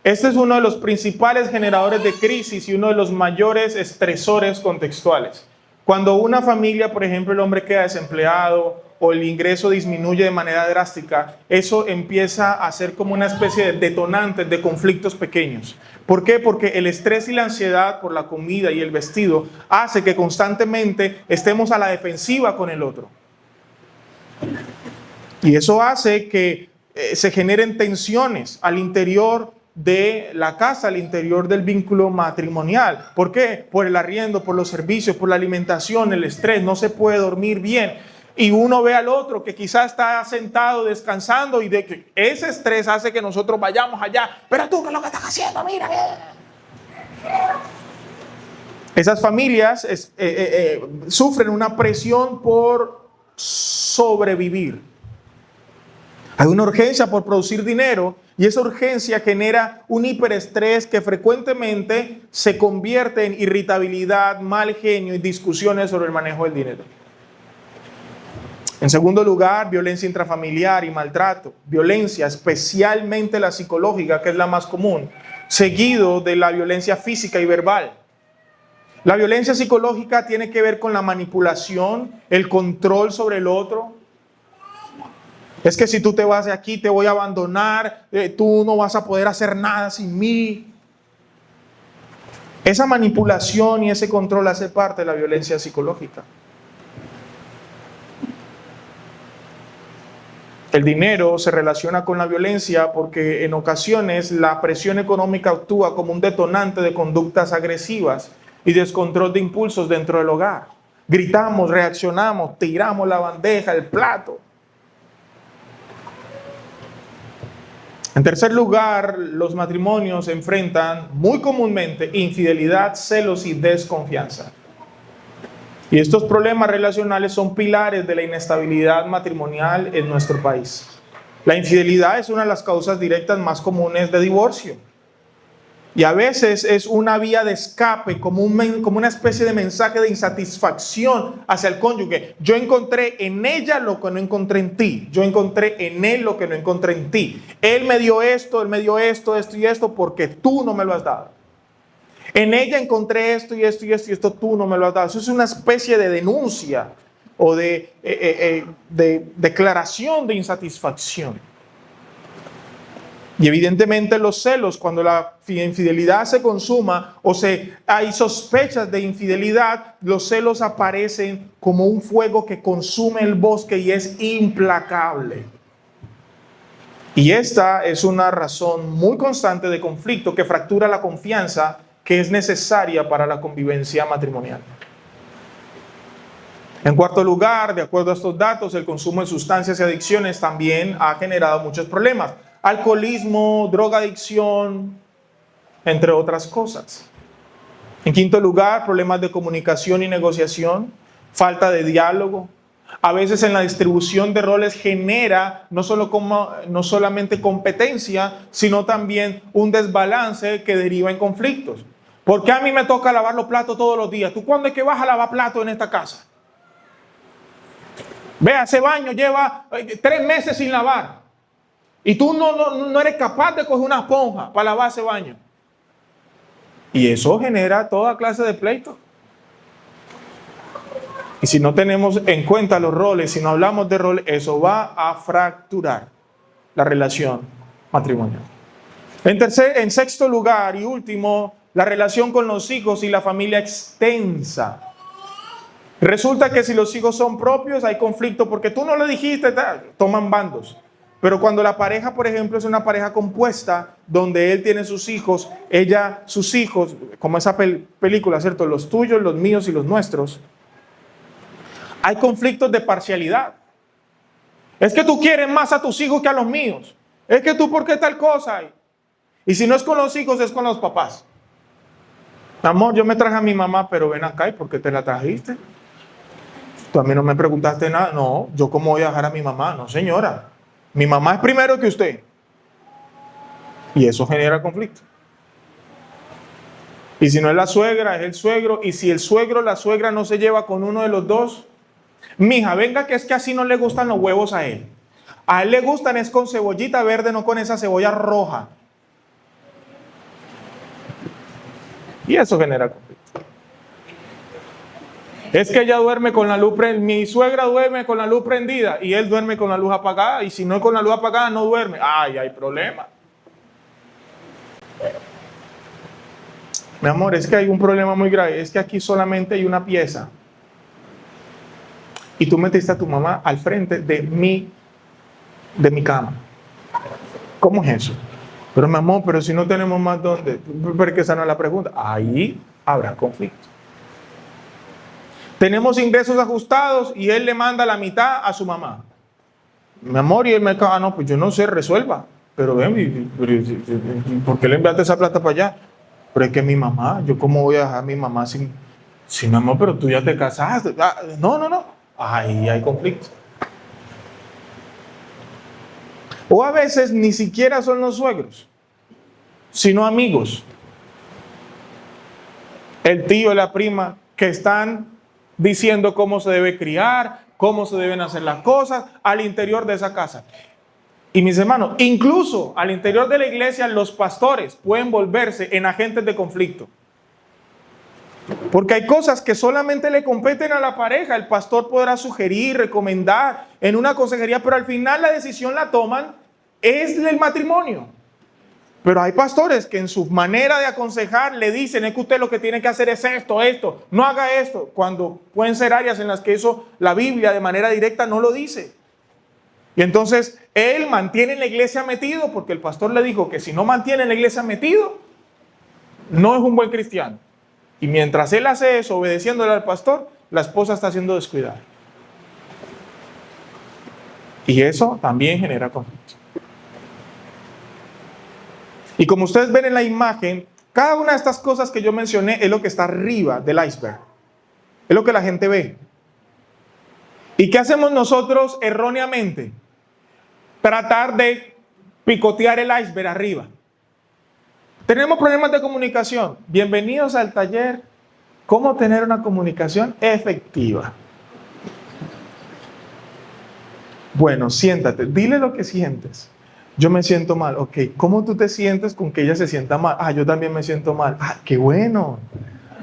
Este es uno de los principales generadores de crisis y uno de los mayores estresores contextuales. Cuando una familia, por ejemplo, el hombre queda desempleado o el ingreso disminuye de manera drástica, eso empieza a ser como una especie de detonante de conflictos pequeños. ¿Por qué? Porque el estrés y la ansiedad por la comida y el vestido hace que constantemente estemos a la defensiva con el otro. Y eso hace que se generen tensiones al interior de la casa, al interior del vínculo matrimonial. ¿Por qué? Por el arriendo, por los servicios, por la alimentación, el estrés, no se puede dormir bien. Y uno ve al otro que quizás está sentado descansando y de que ese estrés hace que nosotros vayamos allá. Pero tú, ¿qué es lo que estás haciendo? Mira. Esas familias sufren una presión por sobrevivir. Hay una urgencia por producir dinero y esa urgencia genera un hiperestrés que frecuentemente se convierte en irritabilidad, mal genio y discusiones sobre el manejo del dinero. En segundo lugar, violencia intrafamiliar y maltrato. Violencia, especialmente la psicológica, que es la más común, seguido de la violencia física y verbal. La violencia psicológica tiene que ver con la manipulación, el control sobre el otro. Es que si tú te vas de aquí te voy a abandonar, tú no vas a poder hacer nada sin mí. Esa manipulación y ese control hace parte de la violencia psicológica. El dinero se relaciona con la violencia porque en ocasiones la presión económica actúa como un detonante de conductas agresivas y descontrol de impulsos dentro del hogar. Gritamos, reaccionamos, tiramos la bandeja, el plato. En tercer lugar, los matrimonios enfrentan muy comúnmente infidelidad, celos y desconfianza. Y estos problemas relacionales son pilares de la inestabilidad matrimonial en nuestro país. La infidelidad es una de las causas directas más comunes de divorcio. Y a veces es una vía de escape, como una especie de mensaje de insatisfacción hacia el cónyuge. Yo encontré en ella lo que no encontré en ti. Yo encontré en él lo que no encontré en ti. Él me dio esto, esto y esto, porque tú no me lo has dado. En ella encontré esto y esto y esto y esto, tú no me lo has dado. Eso es una especie de denuncia o de declaración de insatisfacción. Y evidentemente los celos, cuando la infidelidad se consuma o hay sospechas de infidelidad, los celos aparecen como un fuego que consume el bosque y es implacable. Y esta es una razón muy constante de conflicto que fractura la confianza que es necesaria para la convivencia matrimonial. En cuarto lugar, de acuerdo a estos datos, el consumo de sustancias y adicciones también ha generado muchos problemas. Alcoholismo, drogadicción, entre otras cosas. En quinto lugar, problemas de comunicación y negociación, falta de diálogo. A veces en la distribución de roles genera no solamente competencia, sino también un desbalance que deriva en conflictos. ¿Por qué a mí me toca lavar los platos todos los días? ¿Tú cuándo es que vas a lavar platos en esta casa? Vea, ese baño lleva 3 meses sin lavar. Y tú no eres capaz de coger una esponja para lavar ese baño. Y eso genera toda clase de pleitos. Y si no tenemos en cuenta los roles, si no hablamos de roles, eso va a fracturar la relación matrimonial. En sexto lugar y último, la relación con los hijos y la familia extensa. Resulta que si los hijos son propios hay conflicto porque tú no le dijiste, toman bandos. Pero cuando la pareja, por ejemplo, es una pareja compuesta, donde él tiene sus hijos, ella sus hijos, como esa película, ¿cierto? Los tuyos, los míos y los nuestros. Hay conflictos de parcialidad. Es que tú quieres más a tus hijos que a los míos. Es que tú, ¿por qué tal cosa? Y si no es con los hijos, es con los papás. Amor, yo me traje a mi mamá, pero ven acá, ¿y por qué te la trajiste? Tú a mí no me preguntaste nada. No, ¿yo cómo voy a dejar a mi mamá? No, señora. Mi mamá es primero que usted. Y eso genera conflicto. Y si no es la suegra, es el suegro. Y si el suegro o la suegra no se lleva con uno de los dos, mija, venga que es que así no le gustan los huevos a él. A él le gustan es con cebollita verde, no con esa cebolla roja. Y eso genera conflicto. Es que ella duerme con la luz prendida. Mi suegra duerme con la luz prendida y él duerme con la luz apagada. Y si no es con la luz apagada, no duerme. Ay, hay problema. Mi amor, es que hay un problema muy grave. Es que aquí solamente hay una pieza. Y tú metiste a tu mamá al frente de mi cama. ¿Cómo es eso? Pero mi amor, pero si no tenemos más dónde. Porque esa no es la pregunta. Ahí habrá conflicto. Tenemos ingresos ajustados y él le manda la mitad a su mamá. Mi amor, y él me dice, no, pues yo no sé, resuelva. Pero ven, ¿por qué le enviaste esa plata para allá? Pero es que mi mamá, ¿yo cómo voy a dejar a mi mamá sin mi amor, pero tú ya te casaste? No. Ahí hay conflicto. O a veces ni siquiera son los suegros, sino amigos. El tío, la prima, que están diciendo cómo se debe criar, cómo se deben hacer las cosas al interior de esa casa. Y mis hermanos, incluso al interior de la iglesia, los pastores pueden volverse en agentes de conflicto. Porque hay cosas que solamente le competen a la pareja. El pastor podrá sugerir, recomendar en una consejería, pero al final la decisión la toman es el matrimonio. Pero hay pastores que en su manera de aconsejar le dicen, es que usted lo que tiene que hacer es esto, no haga esto, cuando pueden ser áreas en las que eso la Biblia de manera directa no lo dice. Y entonces él mantiene en la iglesia metido porque el pastor le dijo que si no mantiene en la iglesia metido, no es un buen cristiano. Y mientras él hace eso, obedeciéndole al pastor, la esposa está siendo descuidada. Y eso también genera conflicto. Y como ustedes ven en la imagen, cada una de estas cosas que yo mencioné es lo que está arriba del iceberg. Es lo que la gente ve. ¿Y qué hacemos nosotros erróneamente? Tratar de picotear el iceberg arriba. Tenemos problemas de comunicación. Bienvenidos al taller ¿Cómo tener una comunicación efectiva? Bueno, siéntate, dile lo que sientes. Yo me siento mal. Ok, ¿cómo tú te sientes con que ella se sienta mal? Yo también me siento mal. Qué bueno.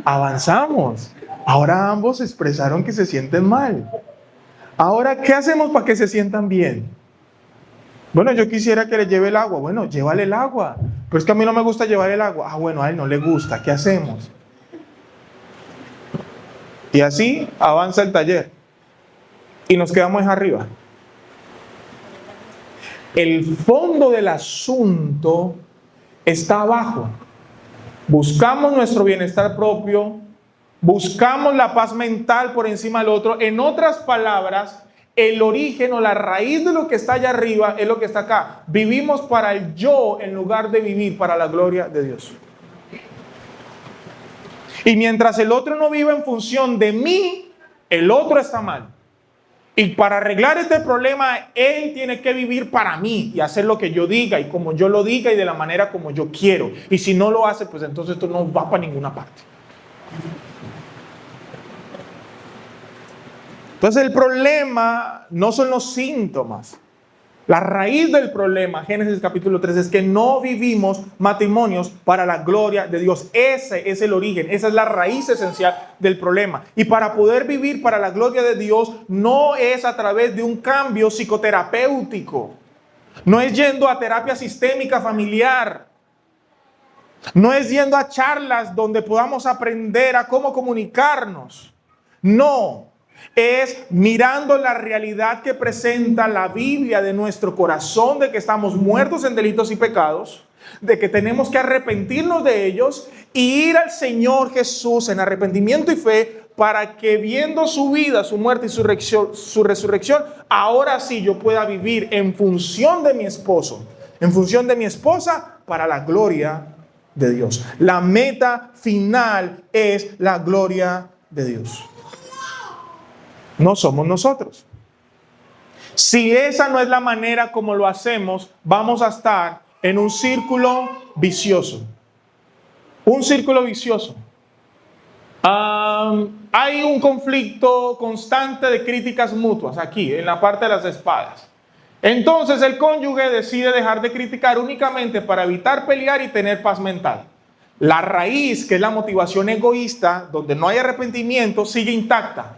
Avanzamos. Ahora ambos expresaron que se sienten mal. Ahora, ¿qué hacemos para que se sientan bien? Bueno, yo quisiera que le lleve el agua. Bueno, llévale el agua. Pero es que a mí no me gusta llevar el agua. Bueno, a él no le gusta. ¿Qué hacemos? Y así avanza el taller. Y nos quedamos arriba. El fondo del asunto está abajo. Buscamos nuestro bienestar propio, buscamos la paz mental por encima del otro. En otras palabras, el origen o la raíz de lo que está allá arriba es lo que está acá. Vivimos para el yo en lugar de vivir para la gloria de Dios. Y mientras el otro no vive en función de mí, el otro está mal. Y para arreglar este problema, él tiene que vivir para mí y hacer lo que yo diga y como yo lo diga y de la manera como yo quiero. Y si no lo hace, pues entonces esto no va para ninguna parte. Entonces el problema no son los síntomas. La raíz del problema, Génesis capítulo 3, es que no vivimos matrimonios para la gloria de Dios. Ese es el origen, esa es la raíz esencial del problema. Y para poder vivir para la gloria de Dios no es a través de un cambio psicoterapéutico. No es yendo a terapia sistémica familiar. No es yendo a charlas donde podamos aprender a cómo comunicarnos. No. Es mirando la realidad que presenta la Biblia de nuestro corazón, de que estamos muertos en delitos y pecados, de que tenemos que arrepentirnos de ellos y ir al Señor Jesús en arrepentimiento y fe para que viendo su vida, su muerte y su resurrección, ahora sí yo pueda vivir en función de mi esposo, en función de mi esposa, para la gloria de Dios. La meta final es la gloria de Dios. No somos nosotros. Si esa no es la manera como lo hacemos, vamos a estar en un círculo vicioso. Un círculo vicioso. Hay un conflicto constante de críticas mutuas aquí, en la parte de las espadas. Entonces el cónyuge decide dejar de criticar únicamente para evitar pelear y tener paz mental. La raíz, que es la motivación egoísta, donde no hay arrepentimiento, sigue intacta.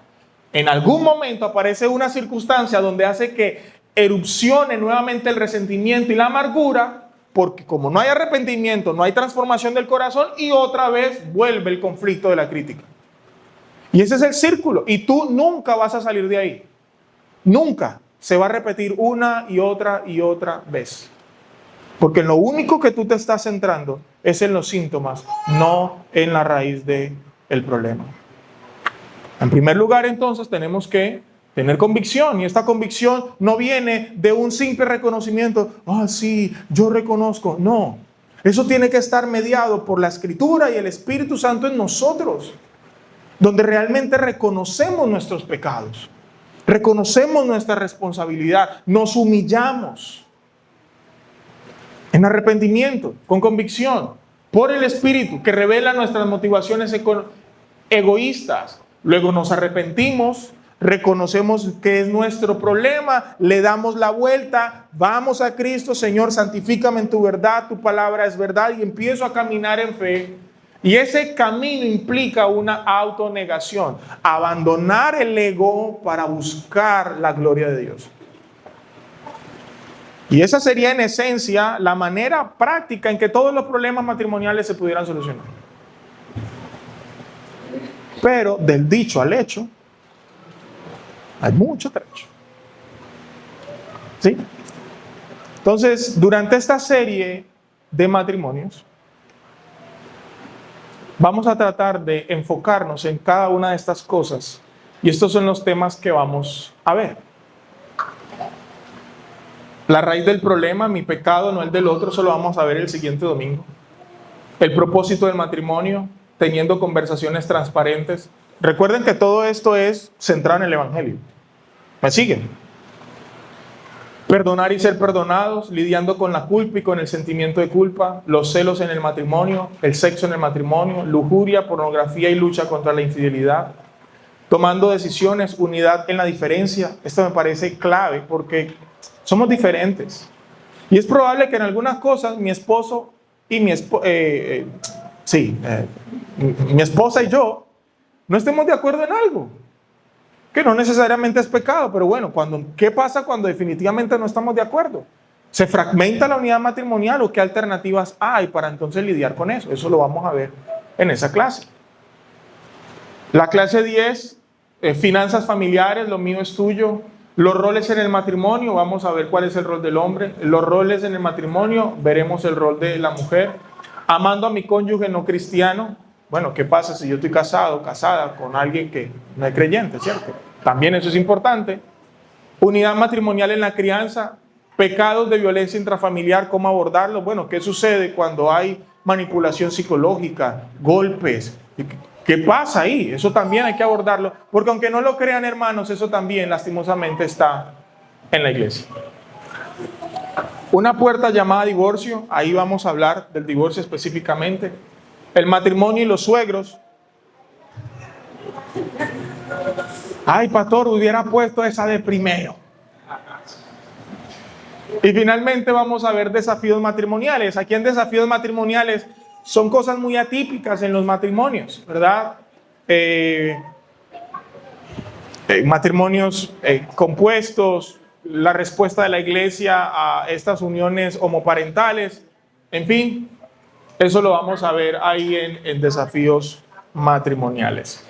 En algún momento aparece una circunstancia donde hace que erupcione nuevamente el resentimiento y la amargura, porque como no hay arrepentimiento, no hay transformación del corazón, y otra vez vuelve el conflicto de la crítica. Y ese es el círculo, y tú nunca vas a salir de ahí. Nunca. Se va a repetir una y otra vez. Porque lo único que tú te estás centrando es en los síntomas, no en la raíz del problema. En primer lugar, entonces, tenemos que tener convicción, y esta convicción no viene de un simple reconocimiento. Sí, yo reconozco. No, eso tiene que estar mediado por la Escritura y el Espíritu Santo en nosotros, donde realmente reconocemos nuestros pecados, reconocemos nuestra responsabilidad, nos humillamos en arrepentimiento, con convicción, por el Espíritu que revela nuestras motivaciones egoístas. Luego nos arrepentimos, reconocemos que es nuestro problema, le damos la vuelta, vamos a Cristo. Señor, santifícame en tu verdad, tu palabra es verdad, y empiezo a caminar en fe. Y ese camino implica una autonegación, abandonar el ego para buscar la gloria de Dios. Y esa sería en esencia la manera práctica en que todos los problemas matrimoniales se pudieran solucionar. Pero del dicho al hecho, hay mucho trecho. ¿Sí? Entonces, durante esta serie de matrimonios, vamos a tratar de enfocarnos en cada una de estas cosas. Y estos son los temas que vamos a ver. La raíz del problema, mi pecado, no el del otro, eso lo vamos a ver el siguiente domingo. El propósito del matrimonio, teniendo conversaciones transparentes. Recuerden que todo esto es centrado en el Evangelio. ¿Me siguen? Perdonar y ser perdonados, lidiando con la culpa y con el sentimiento de culpa, los celos en el matrimonio, el sexo en el matrimonio, lujuria, pornografía y lucha contra la infidelidad. Tomando decisiones, unidad en la diferencia. Esto me parece clave porque somos diferentes. Y es probable que en algunas cosas mi esposo y mi esposa y yo no estemos de acuerdo en algo, que no necesariamente es pecado, pero bueno, ¿qué pasa cuando definitivamente no estamos de acuerdo? ¿Se fragmenta la unidad matrimonial o qué alternativas hay para entonces lidiar con eso? Eso lo vamos a ver en esa clase. La clase 10, finanzas familiares, lo mío es tuyo. Los roles en el matrimonio, vamos a ver cuál es el rol del hombre. Los roles en el matrimonio, veremos el rol de la mujer. Amando a mi cónyuge no cristiano. Bueno, ¿qué pasa si yo estoy casado, casada con alguien que no es creyente, cierto? También eso es importante. Unidad matrimonial en la crianza. Pecados de violencia intrafamiliar, ¿cómo abordarlos? Bueno, ¿qué sucede cuando hay manipulación psicológica, golpes? ¿Qué pasa ahí? Eso también hay que abordarlo, porque aunque no lo crean, hermanos, eso también lastimosamente está en la iglesia. Una puerta llamada divorcio, ahí vamos a hablar del divorcio específicamente. El matrimonio y los suegros. Ay, pastor, hubiera puesto esa de primero. Y finalmente vamos a ver desafíos matrimoniales. Aquí en desafíos matrimoniales son cosas muy atípicas en los matrimonios, ¿verdad? Matrimonios compuestos, la respuesta de la iglesia a estas uniones homoparentales, en fin, eso lo vamos a ver ahí en desafíos matrimoniales.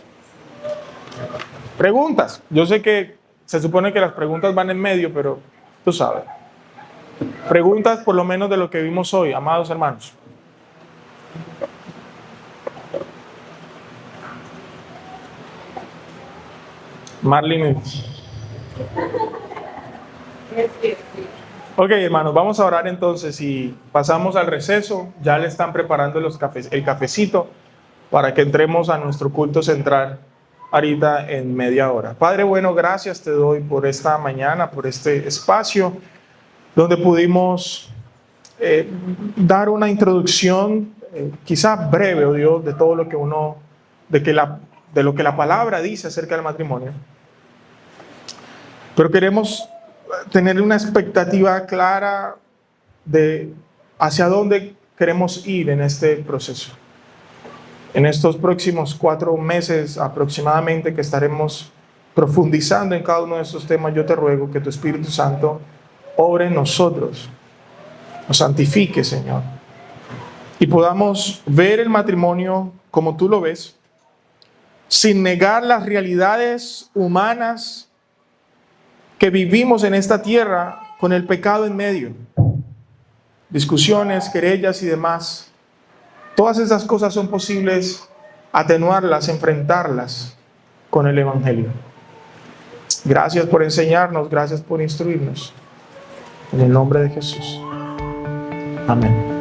Preguntas. Yo sé que se supone que las preguntas van en medio, pero tú sabes. Preguntas por lo menos de lo que vimos hoy, amados hermanos. Marlene. Ok, hermanos, vamos a orar entonces y pasamos al receso. Ya le están preparando el cafecito para que entremos a nuestro culto central ahorita en media hora. Padre bueno, gracias te doy por esta mañana, por este espacio donde pudimos dar una introducción quizá breve, oh Dios, de todo lo que de lo que la palabra dice acerca del matrimonio. Pero queremos tener una expectativa clara de hacia dónde queremos ir en este proceso. En estos próximos 4 meses aproximadamente que estaremos profundizando en cada uno de estos temas, yo te ruego que tu Espíritu Santo obre en nosotros, nos santifique, Señor, y podamos ver el matrimonio como tú lo ves, sin negar las realidades humanas que vivimos en esta tierra con el pecado en medio. Discusiones, querellas y demás. Todas esas cosas son posibles atenuarlas, enfrentarlas con el Evangelio. Gracias por enseñarnos, gracias por instruirnos. En el nombre de Jesús. Amén.